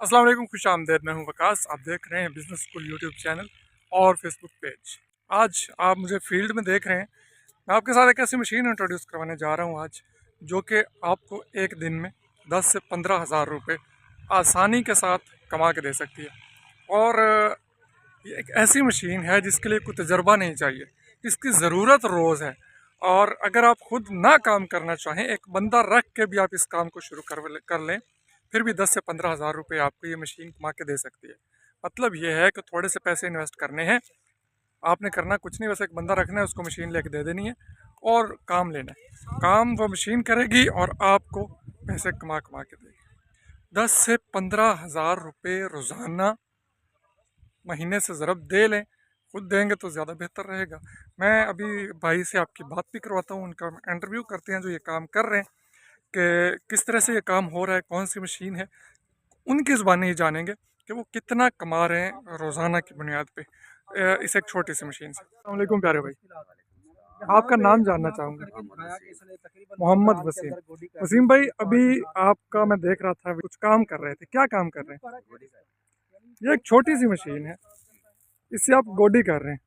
अस्सलाम वालेकुम, खुश आमदेद। मैं हूं वकास। आप देख रहे हैं बिज़नेस स्कूल यूट्यूब चैनल और फेसबुक पेज। आज आप मुझे फील्ड में देख रहे हैं। मैं आपके साथ एक ऐसी मशीन इंट्रोड्यूस करवाने जा रहा हूं आज, जो कि आपको एक दिन में 10 से 15 हज़ार रुपये आसानी के साथ कमा के दे सकती है। और ये एक ऐसी मशीन है जिसके लिए कोई तजर्बा नहीं चाहिए, इसकी ज़रूरत रोज़ है। और अगर आप खुद ना काम करना चाहें, एक बंदा रख के भी आप इस काम को शुरू कर लें, फिर भी 10 से 15 हज़ार रुपये आपको ये मशीन कमा के दे सकती है। मतलब ये है कि थोड़े से पैसे इन्वेस्ट करने हैं, आपने करना कुछ नहीं, बस एक बंदा रखना है, उसको मशीन लेके दे देनी है और काम लेना है। काम वो मशीन करेगी और आपको पैसे कमा कमा के देगी। 10 से 15 हज़ार रुपये रोज़ाना महीने से ज़रब दे लें, खुद देंगे तो ज़्यादा बेहतर रहेगा। मैं अभी भाई से आपकी बात भी करवाता हूँ, उनका इंटरव्यू करते हैं जो ये काम कर रहे हैं, कि किस तरह से ये काम हो रहा है, कौन सी मशीन है। उनकी ज़ुबानी ही जानेंगे कि वो कितना कमा रहे हैं रोज़ाना की बुनियाद पे इस एक छोटी सी मशीन से। अस्सलाम वालेकुम प्यारे भाई, आपका नाम जानना चाहूँगा। मोहम्मद वसीम। वसीम भाई, अभी आपका मैं देख रहा था कुछ काम कर रहे थे, क्या काम कर रहे हैं? ये एक छोटी सी मशीन है, इससे आप गोडी कर रहे हैं।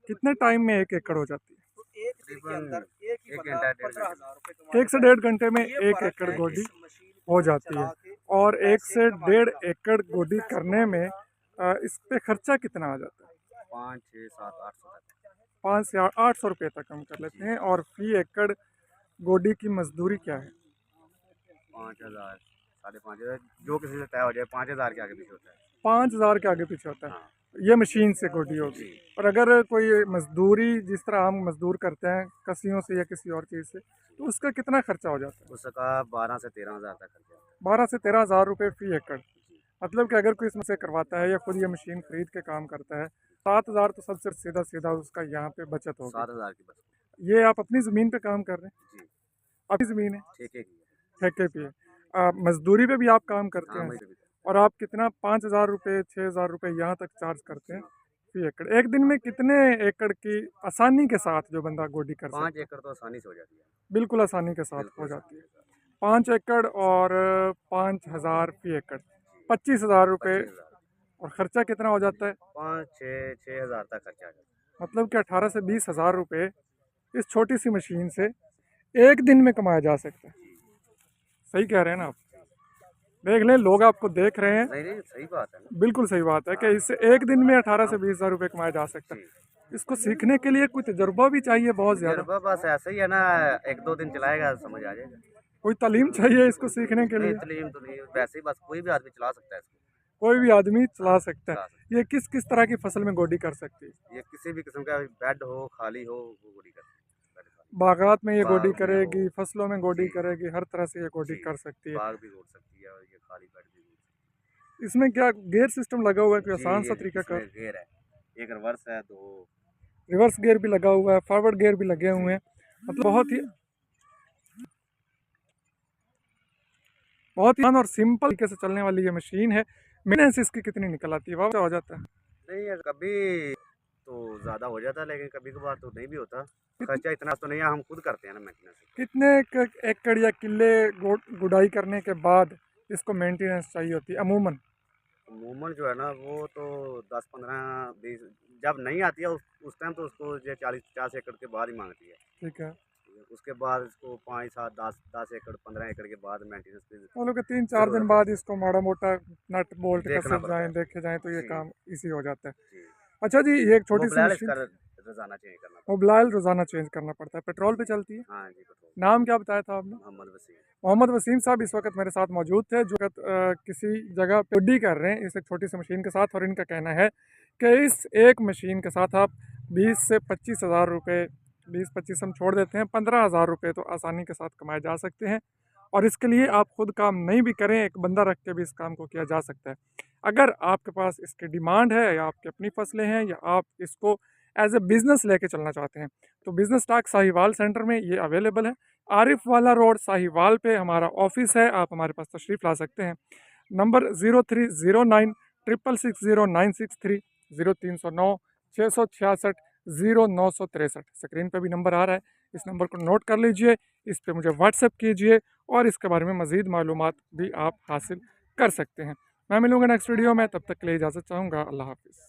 कितने टाइम में 1 एकड़ हो जाती है? तकरीबन 1 घंटा 1.5 घंटा। 1 से 1.5 घंटे में 1 एकड़ गोडी हो जाती है। और 1 से 1.5 एकड़ गोडी करने में इस पे खर्चा कितना आ जाता है? 5, 6, 7, 8 सौ तक। 5 से 8 सौ रुपये तक हम कर लेते जी, हैं। और फी एकड़ गोडी की मजदूरी क्या है? 5,000, 5,500, जो किसी से तय हो जाए, 5,000 के आगे पीछे होता है। 5 हज़ार के आगे पीछे होता हाँ। है। ये मशीन से गोडी होगी। जी। और अगर कोई मजदूरी, जिस तरह हम मजदूर करते हैं कसियों से या किसी और चीज़ से, तो उसका कितना खर्चा हो जाता है? उसका 12 से 13 हज़ार तक खर्चा होता 12 से 13 हज़ार रुपये फी एकड़। है। जी। मतलब कि अगर कोई इसमें से करवाता है या खुद ये मशीन खरीद के काम करता है, 7 हज़ार तो सबसे सीधा सीधा उसका यहाँ पे बचत होगी। 7,000 की बस। ये आप अपनी ज़मीन पे काम कर रहे हैं? जी। आपकी ज़मीन है? ठेके की है। ठेके पे है। मजदूरी पे भी आप काम करते हाँ, हैं? वही भी। और आप कितना, 5 हज़ार रुपये, 6 हज़ार रुपये यहाँ तक चार्ज करते हैं फी एकड़? एक दिन में कितने एकड़ की आसानी के साथ जो बंदा गोडी कर 5 सकता है? एकड़ तो आसानी से हो जाती है। बिल्कुल आसानी के साथ बिल्कुल हो आसानी जाती है। के साथ। 5 एकड़ और 5 हज़ार फी एकड़, जी। 25 हज़ार रुपये। 25,000। और ख़र्चा कितना हो जाता है? 5, 6, 6 हज़ार तक खर्चा आ जाता मतलब कि 18 से 20 हज़ार रुपये इस छोटी सी मशीन से एक दिन में कमाया जा सकता है। है। जी। सही कह रहे हैं ना आप? देख लें, लोग आपको देख रहे हैं। नहीं, नहीं, सही बात है ना। बिल्कुल सही बात है कि हाँ। इससे एक दिन में 18 से 20 हज़ार रुपये कमाया जा सकता जी। है। इसको सीखने के लिए कोई तजुर्बा भी चाहिए बहुत ज़्यादा? तजुर्बा बस ऐसा ही है ना, 1-2 दिन चलाएगा समझ आ जाएगा। कोई तालीम चाहिए इसको सीखने के नहीं, लिए? तलीम तो नहीं, वैसे ही बस कोई भी आदमी चला सकता है इसको। कोई भी आदमी चला हाँ, सकता चला है। ये किस किस तरह की फसल में गोडी कर सकती है? सकता है। ये किसी भी किस्म का बेड हो, खाली हो, वो गोडी कर सकते हैं। बेड खाली। बागात में ये गोडी बाग में हो। करेगी, फसलों में गोडी जी, करेगी, हर तरह से ये गोडी जी। कर सकती है। बाग भी गोड सकती है और ये खाली बेड भी गोड सकती इसमें क्या गेयर सिस्टम लगा हुआ है? कोई है। जी, आसान सा ये तरीका इसमें कर? गियर है। एक रिवर्स है, 2। रिवर्स गियर भी लगा हुआ है, फॉरवर्ड गियर भी लगे हुए जी। हैं। मतलब बहुत ही आसान और सिंपल तरीके से चलने वाली ये मशीन है। मेंटेनेंस इसकी कितनी निकल आती है? वाह हो जाता है। नहीं है, कभी तो ज़्यादा हो जाता है, लेकिन कभी-कभार तो नहीं भी होता। कित, खर्चा इतना तो नहीं है, हम खुद करते हैं ना मेंटेनेंस। कितने एकड़ या किले गुडाई करने के बाद इसको मेंटेनेंस चाहिए होती है अमूमन? अमूमन जो है ना, वो तो 10, 15, 20 जब नहीं आती है उस टाइम तो उसको जो 40-50 एकड़ के बाद ही माँगती है। ठीक है। ठीक है, उसके बाद इसको 5, 7, 10 एकड़, 15 एकड़ के बाद मेंटेनेंस की वो लोग 3-4 दिन ज़रूरत है। बाद इसको माड़ा मोटा नट बोल्ट देखना कसे पड़ता जाएं, है। देखे जाएं, तो ये जी, काम इजी हो जाता है। जी। अच्छा जी, ये एक छोटी सी मोबिलाइल मशीन, इसका रोज़ाना चेंज करना पड़ता मोबिलाइल रोजाना चेंज करना पड़ता है, पेट्रोल पे चलती है। है। हाँ जी, पेट्रोल। नाम क्या बताया था आपने? मोहम्मद वसीम। मोहम्मद वसीम साहब इस वक्त मेरे साथ मौजूद थे, जो किसी जगह पे डी कर रहे हैं इस एक छोटी सी मशीन के साथ। और इनका कहना है कि इस एक मशीन के साथ आप 20 से 25 हज़ार रुपये, 20-25 हम छोड़ देते हैं, 15 हज़ार रुपये तो आसानी के साथ कमाए जा सकते हैं। और इसके लिए आप खुद काम नहीं भी करें, एक बंदा रख के भी इस काम को किया जा सकता है। अगर आपके पास इसकी डिमांड है, या आपकी अपनी फसलें हैं, या आप इसको एज ए बिज़नेस लेके चलना चाहते हैं, तो बिज़नेस टाक साहिवाल सेंटर में ये अवेलेबल है। आरिफ वाला रोड साहिवाल पे हमारा ऑफिस है, आप हमारे पास तशरीफ़ ला सकते हैं। नंबर 0309 6660963, 0309 666 0963। स्क्रीन पे भी नंबर आ रहा है, इस नंबर को नोट कर लीजिए, इस पे मुझे व्हाट्सएप कीजिए और इसके बारे में मज़ीद मालूमात भी आप हासिल कर सकते हैं। मैं मिलूँगा नेक्स्ट वीडियो में, तब तक के लिए इजाज़त चाहूँगा। अल्लाह हाफ़िज़।